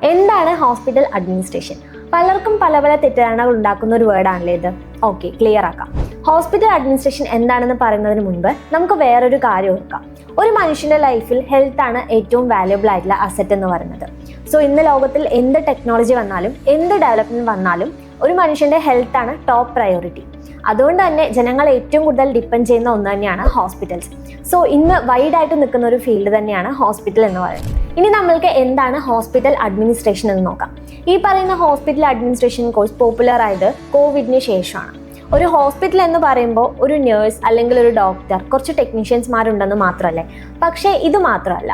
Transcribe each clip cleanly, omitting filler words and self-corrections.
എന്താണ് hospital administration? പലർക്കും പല പല തെറ്റിദ്ധാരണകൾ ഉണ്ടാക്കുന്ന ഒരു വേർഡാണല്ലേ ഇത്. ഓക്കെ, ക്ലിയർ ആക്കാം. ഹോസ്പിറ്റൽ അഡ്മിനിസ്ട്രേഷൻ എന്താണെന്ന് പറയുന്നതിന് മുൻപ് നമുക്ക് വേറൊരു കാര്യം ഓർക്കാം. ഒരു മനുഷ്യന്റെ ലൈഫിൽ ഹെൽത്ത് ആണ് ഏറ്റവും വാല്യുബിൾ ആയിട്ടുള്ള അസറ്റ് എന്ന് പറയുന്നത്. സോ ഇന്ന് ലോകത്തിൽ എന്ത് ടെക്നോളജി വന്നാലും എന്ത് ഡെവലപ്മെന്റ് വന്നാലും ഒരു മനുഷ്യന്റെ ഹെൽത്ത് ആണ് ടോപ്പ് പ്രയോറിറ്റി. അതുകൊണ്ട് തന്നെ ജനങ്ങൾ ഏറ്റവും കൂടുതൽ ഡിപ്പെൻഡ് ചെയ്യുന്ന ഒന്ന് തന്നെയാണ് ഹോസ്പിറ്റൽസ്. സോ ഇന്ന് വൈഡായിട്ട് നിൽക്കുന്ന ഒരു ഫീൽഡ് തന്നെയാണ് ഹോസ്പിറ്റൽ എന്ന് പറയുന്നത്. ഇനി നമ്മൾക്ക് എന്താണ് ഹോസ്പിറ്റൽ അഡ്മിനിസ്ട്രേഷൻ എന്ന് നോക്കാം. ഈ പറയുന്ന ഹോസ്പിറ്റൽ അഡ്മിനിസ്ട്രേഷൻ കോഴ്സ് പോപ്പുലർ ആയത് കോവിഡിന് ശേഷമാണ്. ഒരു ഹോസ്പിറ്റൽ എന്ന് പറയുമ്പോൾ ഒരു നേഴ്സ് അല്ലെങ്കിൽ ഒരു ഡോക്ടർ, കുറച്ച് ടെക്നീഷ്യൻസ്മാരുണ്ടെന്ന് മാത്രമല്ലേ. പക്ഷേ ഇത് മാത്രമല്ല,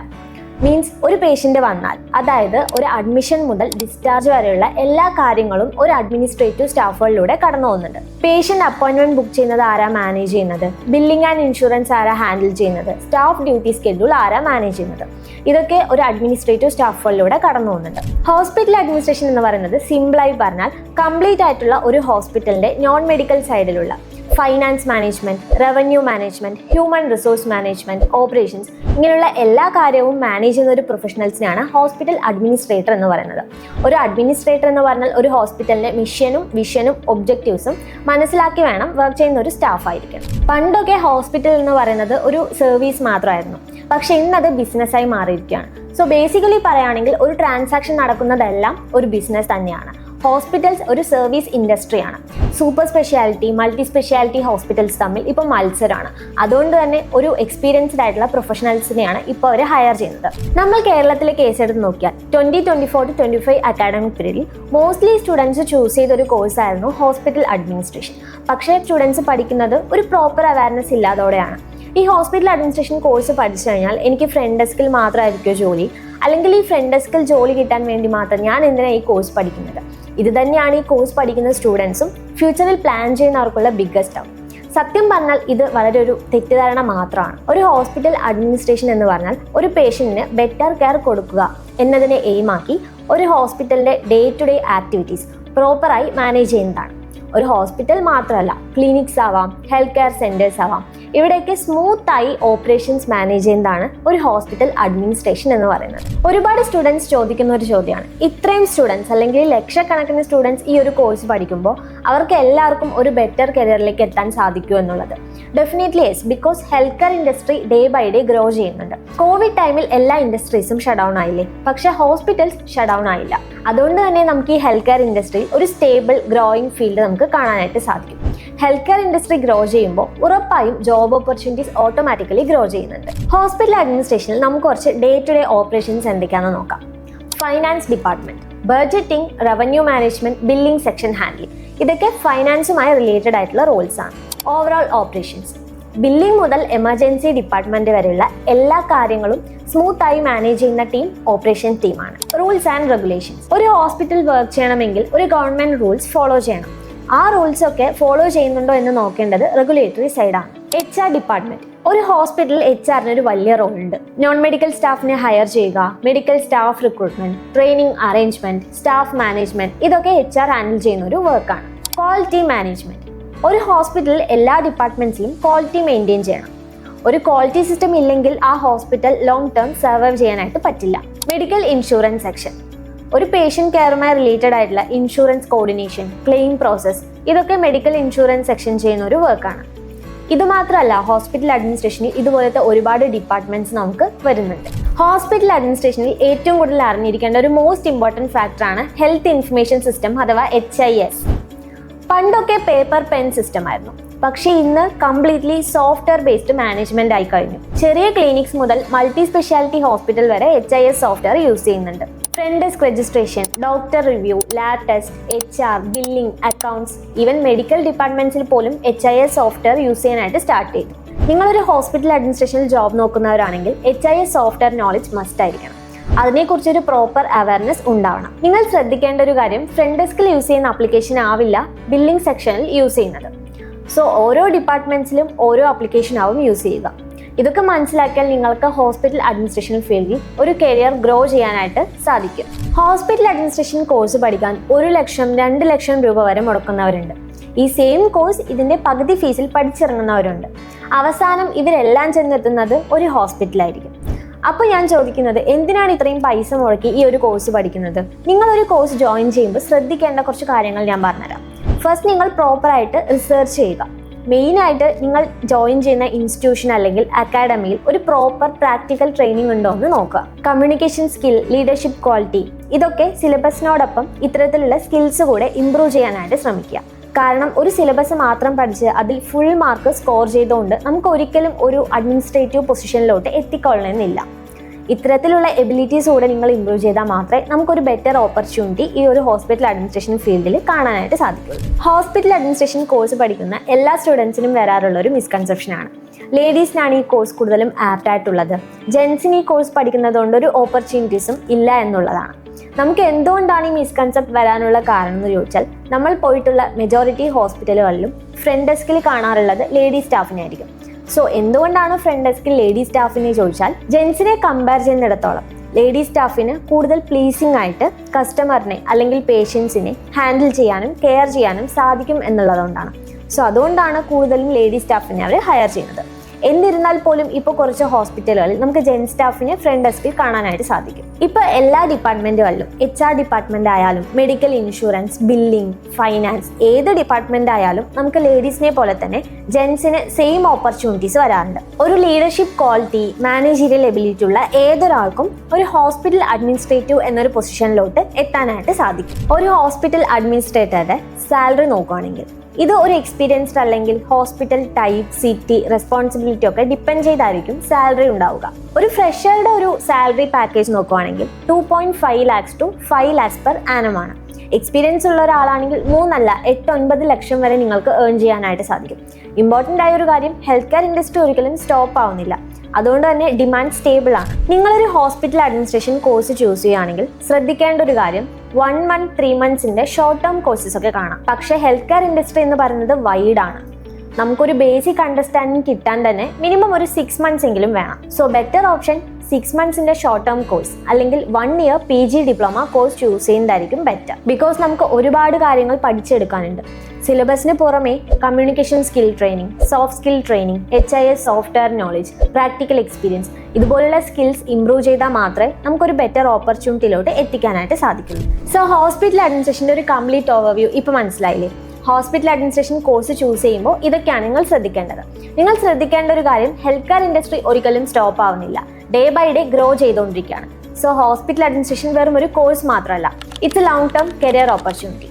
മീൻസ് ഒരു പേഷ്യൻ്റ് വന്നാൽ, അതായത് ഒരു അഡ്മിഷൻ മുതൽ ഡിസ്ചാർജ് വരെയുള്ള എല്ലാ കാര്യങ്ങളും ഒരു അഡ്മിനിസ്ട്രേറ്റീവ് സ്റ്റാഫുകളിലൂടെ കടന്നു പോകുന്നുണ്ട്. പേഷ്യൻ്റ് അപ്പോയിൻമെന്റ് ബുക്ക് ചെയ്യുന്നത് ആരാ മാനേജ് ചെയ്യുന്നത്, ബില്ലിംഗ് ആൻഡ് ഇൻഷുറൻസ് ആരാ ഹാൻഡിൽ ചെയ്യുന്നത്, സ്റ്റാഫ് ഡ്യൂട്ടി സ്കെഡ്യൂൾ ആരാ മാനേജ് ചെയ്യുന്നത്, ഇതൊക്കെ ഒരു അഡ്മിനിസ്ട്രേറ്റീവ് സ്റ്റാഫുകളിലൂടെ കടന്നു പോകുന്നുണ്ട്. ഹോസ്പിറ്റൽ അഡ്മിനിസ്ട്രേഷൻ എന്ന് പറയുന്നത് സിമ്പിളായി പറഞ്ഞാൽ കംപ്ലീറ്റ് ആയിട്ടുള്ള ഒരു ഹോസ്പിറ്റലിന്റെ നോൺ മെഡിക്കൽ സൈഡിലുള്ള finance management, revenue management, human resource management, operations, ഇങ്ങനെയുള്ള എല്ലാ കാര്യവും മാനേജ് ചെയ്യുന്ന ഒരു പ്രൊഫഷണൽസിനാണ് ഹോസ്പിറ്റൽ അഡ്മിനിസ്ട്രേറ്റർ എന്ന് പറയുന്നത്. ഒരു അഡ്മിനിസ്ട്രേറ്റർ എന്ന് പറഞ്ഞാൽ ഒരു ഹോസ്പിറ്റലിന്റെ മിഷനും വിഷനും ഒബ്ജക്റ്റീവ്സും മനസ്സിലാക്കി വേണം വർക്ക് ചെയ്യുന്ന ഒരു സ്റ്റാഫ് ആയിരിക്കണം. പണ്ടൊക്കെ ഹോസ്പിറ്റൽ എന്ന് പറയുന്നത് ഒരു സർവീസ് മാത്രമായിരുന്നു. പക്ഷെ ഇന്നത് ബിസിനസ്സായി മാറിയിരിക്കുകയാണ്. സോ ബേസിക്കലി പറയുകയാണെങ്കിൽ ഒരു ട്രാൻസാക്ഷൻ നടക്കുന്നതെല്ലാം ഒരു ബിസിനസ് തന്നെയാണ്. ഹോസ്പിറ്റൽസ് ഒരു സർവീസ് ഇൻഡസ്ട്രിയാണ്. Super speciality, multi speciality hospitals തമ്മിൽ ഇപ്പോൾ മത്സരമാണ്. അതുകൊണ്ട് തന്നെ ഒരു എക്സ്പീരിയൻസ്ഡ് ആയിട്ടുള്ള പ്രൊഫഷണൽസിനെയാണ് ഇപ്പോൾ അവർ ഹയർ ചെയ്യുന്നത്. നമ്മൾ കേരളത്തിലെ കേസ് എടുത്ത് നോക്കിയാൽ 2024-25 അക്കാഡമിക് പീരീഡിൽ മോസ്റ്റ്ലി സ്റ്റുഡൻസ് ചൂസ് ചെയ്ത ഒരു കോഴ്സായിരുന്നു ഹോസ്പിറ്റൽ അഡ്മിനിസ്ട്രേഷൻ. പക്ഷേ സ്റ്റുഡൻസ് പഠിക്കുന്നത് ഒരു പ്രോപ്പർ അവയർനെസ് ഇല്ലാതോടെയാണ്. ഈ ഹോസ്പിറ്റൽ അഡ്മിനിസ്ട്രേഷൻ കോഴ്സ് പഠിച്ചു കഴിഞ്ഞാൽ എനിക്ക് ഫ്രണ്ട് ഡെസ്കിൽ മാത്രമായിരിക്കുമോ ജോലി, അല്ലെങ്കിൽ ഈ ഫ്രണ്ട് ഡെസ്കിൽ ജോലി കിട്ടാൻ വേണ്ടി മാത്രം ഞാൻ എന്തിനാണ് ഈ കോഴ്സ് പഠിക്കുന്നത്? ഇത് തന്നെയാണ് ഈ കോഴ്സ് പഠിക്കുന്ന സ്റ്റുഡൻസും ഫ്യൂച്ചറിൽ പ്ലാൻ ചെയ്യുന്നവർക്കുള്ള ബിഗ്ഗസ്റ്റ് ഔട്ട്. സത്യം പറഞ്ഞാൽ ഇത് വളരെ ഒരു തെറ്റിദ്ധാരണ മാത്രമാണ്. ഒരു ഹോസ്പിറ്റൽ അഡ്മിനിസ്ട്രേഷൻ എന്ന് പറഞ്ഞാൽ ഒരു പേഷ്യന്റിന് ബെറ്റർ കെയർ കൊടുക്കുക എന്നതിനെ എയിമാക്കി ഒരു ഹോസ്പിറ്റലിന്റെ ഡേ ടു ഡേ ആക്ടിവിറ്റീസ് പ്രോപ്പറായി മാനേജ് ചെയ്യുന്നതാണ്. ഒരു ഹോസ്പിറ്റൽ മാത്രമല്ല, ക്ലിനിക്സ് ആവാം, ഹെൽത്ത് കെയർ സെന്റേഴ്സ് ആവാം, ഇവിടെയൊക്കെ സ്മൂത്തായി ഓപ്പറേഷൻസ് മാനേജ് ചെയ്യുന്നതാണ് ഒരു ഹോസ്പിറ്റൽ അഡ്മിനിസ്ട്രേഷൻ എന്ന് പറയുന്നത്. ഒരുപാട് സ്റ്റുഡൻസ് ചോദിക്കുന്ന ഒരു ചോദ്യമാണ്, ഇത്രയും സ്റ്റുഡൻസ് അല്ലെങ്കിൽ ലക്ഷക്കണക്കിന് സ്റ്റുഡൻസ് ഈ ഒരു കോഴ്സ് പഠിക്കുമ്പോൾ അവർക്ക് എല്ലാവർക്കും ഒരു ബെറ്റർ കരിയറിലേക്ക് എത്താൻ സാധിക്കുമോ എന്നുള്ളത്. Definitely yes, because health care industry day by day grow ചെയ്യുന്നുണ്ട്. കോവിഡ് ടൈമിൽ എല്ലാ ഇൻഡസ്ട്രീസും ഷട്ട് ഡൗൺ ആയില്ലേ, പക്ഷേ ഹോസ്പിറ്റൽസ് ഷട്ട് ഡൗൺ ആയില്ല. അതുകൊണ്ട് തന്നെ നമുക്ക് ഈ ഹെൽത്ത് കെയർ ഇൻഡസ്ട്രിയിൽ ഒരു സ്റ്റേബിൾ ഗ്രോയിങ് ഫീൽഡ് നമുക്ക് കാണാനായിട്ട് സാധിക്കും. ഹെൽത്ത് കെയർ ഇൻഡസ്ട്രി ഗ്രോ ചെയ്യുമ്പോൾ ഉറപ്പായും ജോബ് ഓപ്പർച്യൂണിറ്റീസ് ഓട്ടോമാറ്റിക്കലി ഗ്രോ ചെയ്യുന്നുണ്ട്. ഹോസ്പിറ്റൽ അഡ്മിനിസ്ട്രേഷനിൽ നമുക്ക് കുറച്ച് ഡേ ടു ഡേ ഓപ്പറേഷൻസ് എന്തൊക്കെയാണെന്ന് നോക്കാം. Finance department, budgeting, revenue management, billing section handling, ഇതൊക്കെ ഫൈനാൻസുമായി റിലേറ്റഡ് ആയിട്ടുള്ള റോൾസ് ആണ്. ഓവറോൾ ഓപ്പറേഷൻസ്, ബില്ലിംഗ് മുതൽ എമർജൻസി ഡിപ്പാർട്ട്മെന്റ് വരെയുള്ള എല്ലാ കാര്യങ്ങളും സ്മൂത്തായി മാനേജ് ചെയ്യുന്ന ടീം ഓപ്പറേഷൻ ടീമാണ്. റൂൾസ് ആൻഡ് റെഗുലേഷൻസ്, ഒരു ഹോസ്പിറ്റൽ വർക്ക് ചെയ്യണമെങ്കിൽ ഒരു ഗവൺമെന്റ് റൂൾസ് ഫോളോ ചെയ്യണം. ആ റൂൾസ് ഒക്കെ ഫോളോ ചെയ്യുന്നുണ്ടോ എന്ന് നോക്കേണ്ടത് റെഗുലേറ്ററി സൈഡാണ്. HR ഡിപ്പാർട്ട്മെന്റ്, ഒരു ഹോസ്പിറ്റലിൽ HR ഒരു വലിയ റോൾ ഉണ്ട്. നോൺ മെഡിക്കൽ സ്റ്റാഫിനെ ഹയർ ചെയ്യുക, medical staff recruitment, training arrangement, staff management, ഇതൊക്കെ HR ഹാൻഡിൽ ചെയ്യുന്ന ഒരു വർക്കാണ്. ക്വാളിറ്റി മാനേജ്മെന്റ്, ഒരു ഹോസ്പിറ്റലിൽ എല്ലാ ഡിപ്പാർട്ട്മെന്റ്സിലും ക്വാളിറ്റി മെയിൻറ്റെയിൻ ചെയ്യണം. ഒരു ക്വാളിറ്റി സിസ്റ്റം ഇല്ലെങ്കിൽ ആ ഹോസ്പിറ്റൽ ലോങ് ടേം സർവൈവ് ചെയ്യാനായിട്ട് പറ്റില്ല. മെഡിക്കൽ ഇൻഷുറൻസ് സെക്ഷൻ, ഒരു പേഷ്യന്റ് കെയറുമായി റിലേറ്റഡ് ആയിട്ടുള്ള ഇൻഷുറൻസ് കോർഡിനേഷൻ, ക്ലെയിം പ്രോസസ്, ഇതൊക്കെ മെഡിക്കൽ ഇൻഷുറൻസ് സെക്ഷൻ ചെയ്യുന്ന ഒരു വർക്കാണ്. ഇത് മാത്രമല്ല, ഹോസ്പിറ്റൽ അഡ്മിനിസ്ട്രേഷനിൽ ഇതുപോലത്തെ ഒരുപാട് ഡിപ്പാർട്ട്മെന്റ്സ് നമുക്ക് വരുന്നുണ്ട്. ഹോസ്പിറ്റൽ അഡ്മിനിസ്ട്രേഷനിൽ ഏറ്റവും കൂടുതൽ അറിഞ്ഞിരിക്കേണ്ട ഒരു മോസ്റ്റ് ഇമ്പോർട്ടൻറ്റ് ഫാക്ടറാണ് ഹെൽത്ത് ഇൻഫർമേഷൻ സിസ്റ്റം അഥവാ HIS. പണ്ടൊക്കെ പേപ്പർ പെൻ സിസ്റ്റം ആയിരുന്നു, പക്ഷേ ഇന്ന് കംപ്ലീറ്റ്ലി സോഫ്റ്റ്വെയർ ബേസ്ഡ് മാനേജ്മെന്റ് ആയി കഴിഞ്ഞു. ചെറിയ ക്ലിനിക്സ് മുതൽ മൾട്ടി സ്പെഷ്യാലിറ്റി ഹോസ്പിറ്റൽ വരെ HIS സോഫ്റ്റ്വെയർ യൂസ് ചെയ്യുന്നുണ്ട്. Front desk registration, doctor review, lab test, HR, billing, accounts, even medical ഡിപ്പാർട്ട്മെന്റ്സിൽ പോലും HIS സോഫ്റ്റ്വെയർ യൂസ് ചെയ്യാനായിട്ട് സ്റ്റാർട്ട് ചെയ്തു. നിങ്ങളൊരു ഹോസ്പിറ്റൽ അഡ്മിനിസ്ട്രേഷനിൽ ജോബ് നോക്കുന്നവരാണെങ്കിൽ HIS സോഫ്റ്റ്വെയർ നോളജ് മസ്റ്റ് ആയിരിക്കണം. അതിനെക്കുറിച്ചൊരു പ്രോപ്പർ അവയർനെസ് ഉണ്ടാവണം. നിങ്ങൾ ശ്രദ്ധിക്കേണ്ട ഒരു കാര്യം, ഫ്രണ്ട് ഡെസ്കിൽ യൂസ് ചെയ്യുന്ന ആപ്ലിക്കേഷൻ ആവില്ല ബില്ലിംഗ് സെക്ഷനിൽ യൂസ് ചെയ്യുന്നത്. സോ ഓരോ ഡിപ്പാർട്ട്മെന്റ്സിലും ഓരോ ആപ്ലിക്കേഷൻ ആവും യൂസ് ചെയ്യുക. ഇതൊക്കെ മനസ്സിലാക്കിയാൽ നിങ്ങൾക്ക് ഹോസ്പിറ്റൽ അഡ്മിനിസ്ട്രേഷൻ ഫീൽഡിൽ ഒരു കരിയർ ഗ്രോ ചെയ്യാനായിട്ട് സാധിക്കും. ഹോസ്പിറ്റൽ അഡ്മിനിസ്ട്രേഷൻ കോഴ്സ് പഠിക്കാൻ 1 ലക്ഷം 2 ലക്ഷം രൂപ വരെ മുടക്കുന്നവരുണ്ട്. ഈ സെയിം കോഴ്സ് ഇതിന്റെ പകുതി ഫീസിൽ പഠിച്ചിറങ്ങുന്നവരുണ്ട്. അവസാനം ഇവരെല്ലാം ചെന്നെത്തുന്നത് ഒരു ഹോസ്പിറ്റലായിരിക്കും. അപ്പോൾ ഞാൻ ചോദിക്കുന്നത്, എന്തിനാണ് ഇത്രയും പൈസ മുടക്കി ഈ ഒരു കോഴ്സ് പഠിക്കുന്നത്? നിങ്ങളൊരു കോഴ്സ് ജോയിൻ ചെയ്യുമ്പോൾ ശ്രദ്ധിക്കേണ്ട കുറച്ച് കാര്യങ്ങൾ ഞാൻ പറഞ്ഞുതരാം. ഫസ്റ്റ്, നിങ്ങൾ പ്രോപ്പറായിട്ട് റിസർച്ച് ചെയ്യുക. മെയിനായിട്ട് നിങ്ങൾ ജോയിൻ ചെയ്യുന്ന ഇൻസ്റ്റിറ്റ്യൂഷൻ അല്ലെങ്കിൽ അക്കാഡമിയിൽ ഒരു പ്രോപ്പർ പ്രാക്ടിക്കൽ ട്രെയിനിങ് ഉണ്ടോ എന്ന് നോക്കുക. കമ്മ്യൂണിക്കേഷൻ സ്കിൽ, ലീഡർഷിപ്പ് ക്വാളിറ്റി, ഇതൊക്കെ സിലബസിനോടൊപ്പം ഇത്തരത്തിലുള്ള സ്കിൽസ് കൂടെ ഇംപ്രൂവ് ചെയ്യാനായിട്ട് ശ്രമിക്കുക. കാരണം ഒരു സിലബസ് മാത്രം പഠിച്ച് അതിൽ ഫുൾ മാർക്ക് സ്കോർ ചെയ്തുകൊണ്ട് നമുക്ക് ഒരിക്കലും ഒരു അഡ്മിനിസ്ട്രേറ്റീവ് പൊസിഷനിലോട്ട് എത്തിക്കൊള്ളണമെന്നില്ല. ഇത്തരത്തിലുള്ള എബിലിറ്റീസ് കൂടെ നിങ്ങൾ ഇംപ്രൂവ് ചെയ്താൽ മാത്രമേ നമുക്കൊരു ബെറ്റർ ഓപ്പർച്യൂണിറ്റി ഈ ഒരു ഹോസ്പിറ്റൽ അഡ്മിനിസ്ട്രേഷൻ ഫീൽഡിൽ കാണാനായിട്ട് സാധിക്കുള്ളൂ. ഹോസ്പിറ്റൽ അഡ്മിനിസ്ട്രേഷൻ കോഴ്സ് പഠിക്കുന്ന എല്ലാ സ്റ്റുഡൻസിനും വരാറുള്ള ഒരു മിസ്കൺസെപ്ഷനാണ്, ലേഡീസിനാണ് ഈ കോഴ്സ് കൂടുതലും ആപ്റ്റ് ആയിട്ടുള്ളത്, ജെൻസിന് ഈ കോഴ്സ് പഠിക്കുന്നത് കൊണ്ട് ഒരു ഓപ്പർച്യൂണിറ്റീസും ഇല്ല എന്നുള്ളതാണ്. നമുക്ക് എന്തുകൊണ്ടാണ് ഈ മിസ്കൺസെപ്റ്റ് വരാനുള്ള കാരണം എന്ന് ചോദിച്ചാൽ, നമ്മൾ പോയിട്ടുള്ള മെജോറിറ്റി ഹോസ്പിറ്റലുകളിലും ഫ്രണ്ട് ഡെസ്കിൽ കാണാറുള്ളത് ലേഡി സ്റ്റാഫിനായിരിക്കും. സോ എന്തുകൊണ്ടാണ് ഫ്രണ്ട് ഡെസ്കിൽ ലേഡി സ്റ്റാഫിനെ ചോദിച്ചാൽ, ജെൻസിനെ കമ്പയർ ചെയ്യുന്നിടത്തോളം ലേഡി സ്റ്റാഫിന് കൂടുതൽ പ്ലീസിംഗ് ആയിട്ട് കസ്റ്റമറിനെ അല്ലെങ്കിൽ പേഷ്യൻസിനെ ഹാൻഡിൽ ചെയ്യാനും കെയർ ചെയ്യാനും സാധിക്കും എന്നുള്ളതുകൊണ്ടാണ്. സോ അതുകൊണ്ടാണ് കൂടുതലും ലേഡി സ്റ്റാഫിനെ അവർ ഹയർ ചെയ്യുന്നത്. എന്നിരുന്നാൽ പോലും ഇപ്പോൾ കുറച്ച് ഹോസ്പിറ്റലുകളിൽ നമുക്ക് ജെൻ സ്റ്റാഫിനെ ഫ്രണ്ട് ഡെസ്കിൽ കാണാനായിട്ട് സാധിക്കും. ഇപ്പോൾ എല്ലാ ഡിപ്പാർട്ട്മെന്റുകളിലും, HR ഡിപ്പാർട്ട്മെന്റ് ആയാലും മെഡിക്കൽ ഇൻഷുറൻസ്, ബില്ലിംഗ്, ഫൈനാൻസ്, ഏത് ഡിപ്പാർട്ട്മെന്റ് ആയാലും നമുക്ക് ലേഡീസിനെ പോലെ തന്നെ ജെൻസിന് സെയിം ഓപ്പർച്യൂണിറ്റീസ് വരാറുണ്ട്. ഒരു ലീഡർഷിപ്പ് ക്വാളിറ്റി, മാനേജീരിയൽ എബിലിറ്റി ഉള്ള ഏതൊരാൾക്കും ഒരു ഹോസ്പിറ്റൽ അഡ്മിനിസ്ട്രേറ്റീവ് എന്നൊരു പൊസിഷനിലോട്ട് എത്താനായിട്ട് സാധിക്കും. ഒരു ഹോസ്പിറ്റൽ അഡ്മിനിസ്ട്രേറ്ററുടെ സാലറി നോക്കുകയാണെങ്കിൽ ഇത് ഒരു എക്സ്പീരിയൻസ്ഡ് അല്ലെങ്കിൽ ഹോസ്പിറ്റൽ ടൈപ്പ്, സിറ്റി, റെസ്പോൺസിബിലിറ്റി ഒക്കെ ഡിപ്പെൻഡ് ചെയ്തായിരിക്കും സാലറി ഉണ്ടാവുക. ഒരു ഫ്രഷറുടെ ഒരു സാലറി പാക്കേജ് നോക്കുകയാണെങ്കിൽ 2.5 lakhs to 5 lakhs per annum ആണ്. എക്സ്പീരിയൻസ് ഉള്ള ഒരാളാണെങ്കിൽ 3 അല്ല 8-9 ലക്ഷം വരെ നിങ്ങൾക്ക് ഏൺ ചെയ്യാനായിട്ട് സാധിക്കും. ഇമ്പോർട്ടൻ്റ് ആയ ഒരു കാര്യം, ഹെൽത്ത് കെയർ ഇൻഡസ്ട്രി ഒരിക്കലും സ്റ്റോപ്പ് ആവുന്നില്ല. അതുകൊണ്ട് തന്നെ ഡിമാൻഡ് സ്റ്റേബിൾ ആണ്. നിങ്ങളൊരു ഹോസ്പിറ്റൽ അഡ്മിനിസ്ട്രേഷൻ കോഴ്സ് ചൂസ് ചെയ്യുകയാണെങ്കിൽ ശ്രദ്ധിക്കേണ്ട ഒരു കാര്യം, 1 month 3 months short term courses ഒക്കെ കാണാം. പക്ഷേ ഹെൽത്ത് കെയർ ഇൻഡസ്ട്രി എന്ന് പറയുന്നത് വൈഡ് ആണ്. നമുക്കൊരു ബേസിക് അണ്ടർസ്റ്റാൻഡിങ് കിട്ടാൻ തന്നെ മിനിമം ഒരു 6 months എങ്കിലും വേണം. So better option 6 months short term course അല്ലെങ്കിൽ 1 year PG diploma course choose ചെയ്യുന്നതായിരിക്കും ബെറ്റർ. ബിക്കോസ് നമുക്ക് ഒരുപാട് കാര്യങ്ങൾ പഠിച്ചെടുക്കാനുണ്ട്. സിലബസിന് പുറമെ communication skill training, soft skill training, HIS software knowledge, practical experience, ഇതുപോലുള്ള സ്കിൽസ് ഇംപ്രൂവ് ചെയ്താൽ മാത്രമേ നമുക്കൊരു ബെറ്റർ ഓപ്പർച്യൂണിറ്റിയിലോട്ട് എത്തിക്കാനായിട്ട് സാധിക്കുള്ളൂ. സോ ഹോസ്പിറ്റൽ അഡ്മിനിസ്ട്രേഷൻ്റെ ഒരു കംപ്ലീറ്റ് ഓവർവ്യൂ ഇപ്പോൾ മനസ്സിലായില്ലേ? ഹോസ്പിറ്റൽ അഡ്മിനിസ്ട്രേഷൻ കോഴ്സ് ചൂസ് ചെയ്യുമ്പോൾ ഇതൊക്കെയാണ് നിങ്ങൾ ശ്രദ്ധിക്കേണ്ടത്. നിങ്ങൾ ശ്രദ്ധിക്കേണ്ട ഒരു കാര്യം, ഹെൽത്ത് കെയർ ഇൻഡസ്ട്രി ഒരിക്കലും സ്റ്റോപ്പ് ആവുന്നില്ല, ഡേ ബൈ ഡേ ഗ്രോ ചെയ്തുകൊണ്ടിരിക്കുകയാണ്. സോ ഹോസ്പിറ്റൽ അഡ്മിനിസ്ട്രേഷൻ വെറും ഒരു കോഴ്സ് മാത്രമല്ല, it's A long term career opportunity.